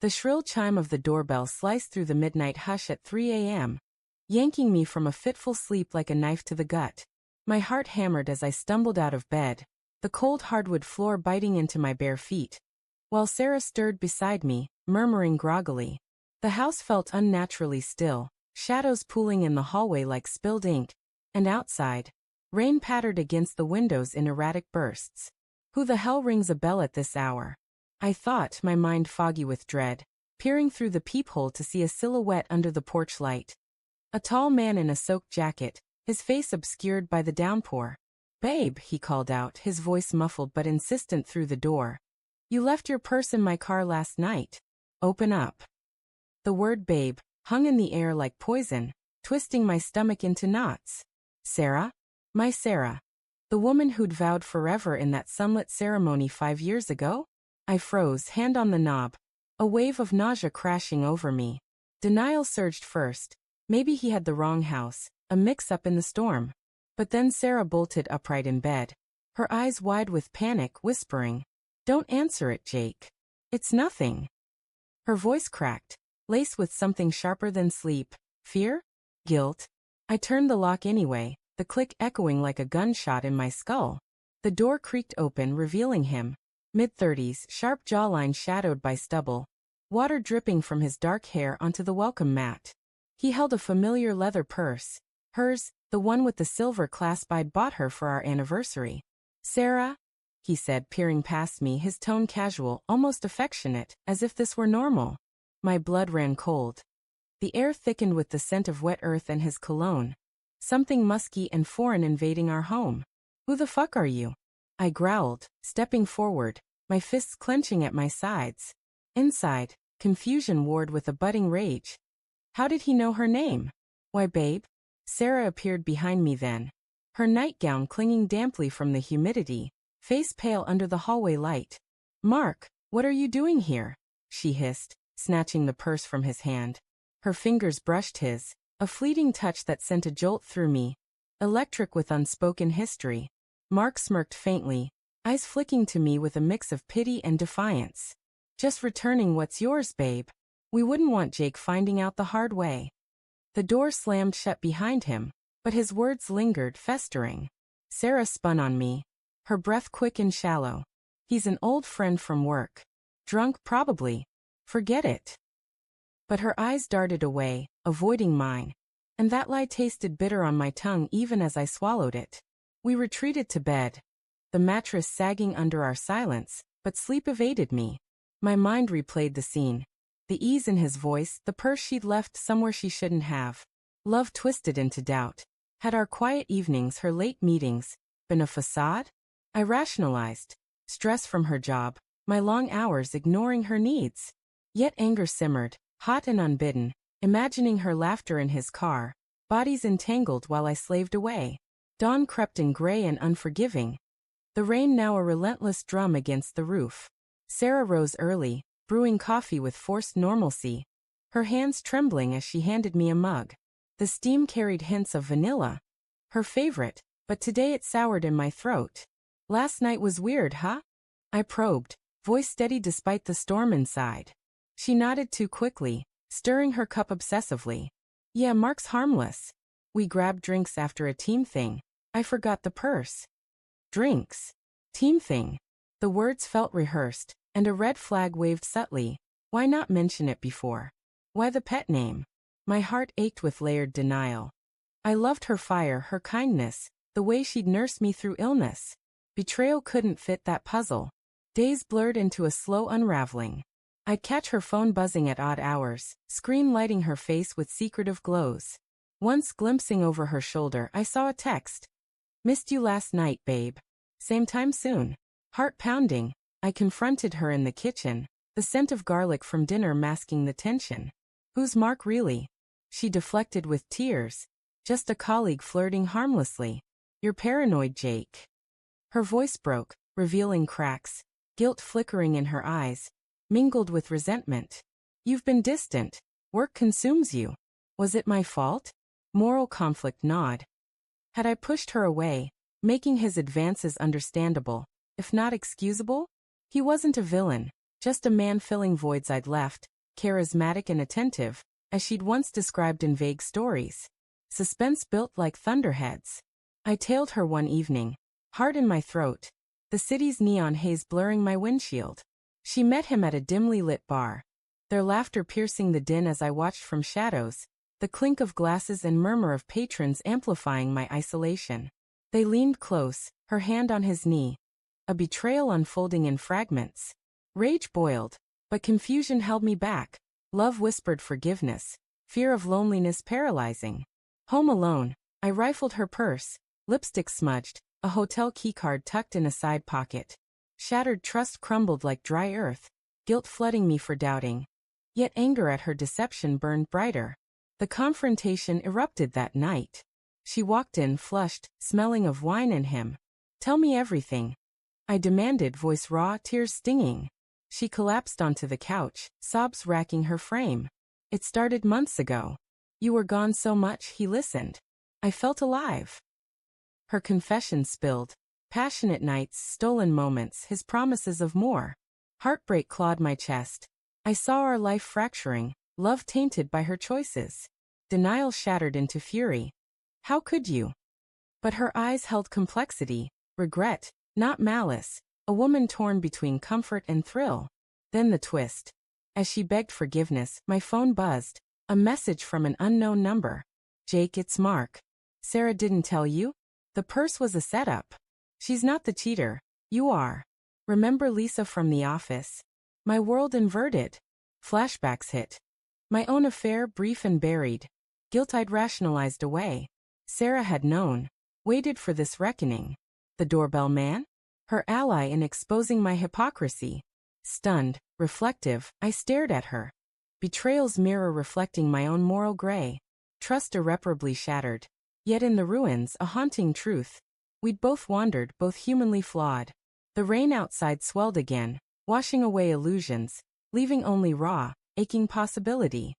The shrill chime of the doorbell sliced through the midnight hush at 3 a.m., yanking me from a fitful sleep like a knife to the gut. My heart hammered as I stumbled out of bed, the cold hardwood floor biting into my bare feet, while Sarah stirred beside me, murmuring groggily. The house felt unnaturally still, shadows pooling in the hallway like spilled ink, and outside, rain pattered against the windows in erratic bursts. Who the hell rings a bell at this hour? I thought, my mind foggy with dread, peering through the peephole to see a silhouette under the porch light. A tall man in a soaked jacket, his face obscured by the downpour. "Babe," he called out, his voice muffled but insistent through the door. "You left your purse in my car last night. Open up." The word babe hung in the air like poison, twisting my stomach into knots. Sarah? My Sarah. The woman who'd vowed forever in that sunlit ceremony 5 years ago? I froze, hand on the knob, a wave of nausea crashing over me. Denial surged first. Maybe he had the wrong house, a mix-up in the storm. But then Sarah bolted upright in bed, her eyes wide with panic, whispering, "Don't answer it, Jake. It's nothing." Her voice cracked, laced with something sharper than sleep. Fear? Guilt? I turned the lock anyway, the click echoing like a gunshot in my skull. The door creaked open, revealing him. Mid-30s, sharp jawline shadowed by stubble, water dripping from his dark hair onto the welcome mat. He held a familiar leather purse, hers, the one with the silver clasp I'd bought her for our anniversary. "Sarah?" he said, peering past me, his tone casual, almost affectionate, as if this were normal. My blood ran cold. The air thickened with the scent of wet earth and his cologne. Something musky and foreign invading our home. "Who the fuck are you?" I growled, stepping forward, my fists clenching at my sides. Inside, confusion warred with a budding rage. How did he know her name? "Why, babe?" Sarah appeared behind me then, her nightgown clinging damply from the humidity, face pale under the hallway light. "Mark, what are you doing here?" she hissed, snatching the purse from his hand. Her fingers brushed his, a fleeting touch that sent a jolt through me, electric with unspoken history. Mark smirked faintly, eyes flicking to me with a mix of pity and defiance. "Just returning what's yours, babe. We wouldn't want Jake finding out the hard way." The door slammed shut behind him, but his words lingered, festering. Sarah spun on me, her breath quick and shallow. "He's an old friend from work. Drunk, probably. Forget it." But her eyes darted away, avoiding mine, and that lie tasted bitter on my tongue even as I swallowed it. We retreated to bed, the mattress sagging under our silence, but sleep evaded me. My mind replayed the scene. The ease in his voice, the purse she'd left somewhere she shouldn't have. Love twisted into doubt. Had our quiet evenings, her late meetings, been a facade? I rationalized. Stress from her job, my long hours ignoring her needs. Yet anger simmered, hot and unbidden, imagining her laughter in his car, bodies entangled while I slaved away. Dawn crept in gray and unforgiving. The rain now a relentless drum against the roof. Sarah rose early, brewing coffee with forced normalcy, her hands trembling as she handed me a mug. The steam carried hints of vanilla, her favorite, but today it soured in my throat. "Last night was weird, huh?" I probed, voice steady despite the storm inside. She nodded too quickly, stirring her cup obsessively. "Yeah, Mark's harmless. We grabbed drinks after a team thing. I forgot the purse." "Drinks? Team thing?" The words felt rehearsed, and a red flag waved subtly. Why not mention it before? Why the pet name? My heart ached with layered denial. I loved her fire, her kindness, the way she'd nursed me through illness. Betrayal couldn't fit that puzzle. Days blurred into a slow unraveling. I'd catch her phone buzzing at odd hours, screen lighting her face with secretive glows. Once glimpsing over her shoulder, I saw a text. "Missed you last night, babe. Same time soon." Heart pounding, I confronted her in the kitchen, the scent of garlic from dinner masking the tension. "Who's Mark really?" She deflected with tears. "Just a colleague flirting harmlessly. You're paranoid, Jake." Her voice broke, revealing cracks, guilt flickering in her eyes, mingled with resentment. "You've been distant. Work consumes you. Was it my fault?" Moral conflict gnawed. Had I pushed her away, making his advances understandable, if not excusable? He wasn't a villain, just a man filling voids I'd left, charismatic and attentive, as she'd once described in vague stories. Suspense built like thunderheads. I tailed her one evening, heart in my throat, the city's neon haze blurring my windshield. She met him at a dimly lit bar, their laughter piercing the din as I watched from shadows, the clink of glasses and murmur of patrons amplifying my isolation. They leaned close, her hand on his knee, a betrayal unfolding in fragments. Rage boiled, but confusion held me back. Love whispered forgiveness, fear of loneliness paralyzing. Home alone, I rifled her purse, lipstick smudged, a hotel keycard tucked in a side pocket. Shattered trust crumbled like dry earth, guilt flooding me for doubting. Yet anger at her deception burned brighter. The confrontation erupted that night. She walked in flushed, smelling of wine and him. "Tell me everything," I demanded, voice raw, tears stinging. She collapsed onto the couch, sobs racking her frame. "It started months ago. You were gone so much," he listened. I felt alive. Her confession spilled. Passionate nights, stolen moments, his promises of more. Heartbreak clawed my chest. I saw our life fracturing, love tainted by her choices. Denial shattered into fury. "How could you?" But her eyes held complexity, regret, not malice, a woman torn between comfort and thrill. Then the twist. As she begged forgiveness, my phone buzzed. A message from an unknown number. "Jake, it's Mark. Sarah didn't tell you? The purse was a setup. She's not the cheater. You are. Remember Lisa from the office?" My world inverted. Flashbacks hit. My own affair, brief and buried. Guilt I'd rationalized away. Sarah had known. Waited for this reckoning. The doorbell man? Her ally in exposing my hypocrisy. Stunned, reflective, I stared at her. Betrayal's mirror reflecting my own moral gray. Trust irreparably shattered. Yet in the ruins, a haunting truth. We'd both wandered, both humanly flawed. The rain outside swelled again, washing away illusions, leaving only raw, aching possibility.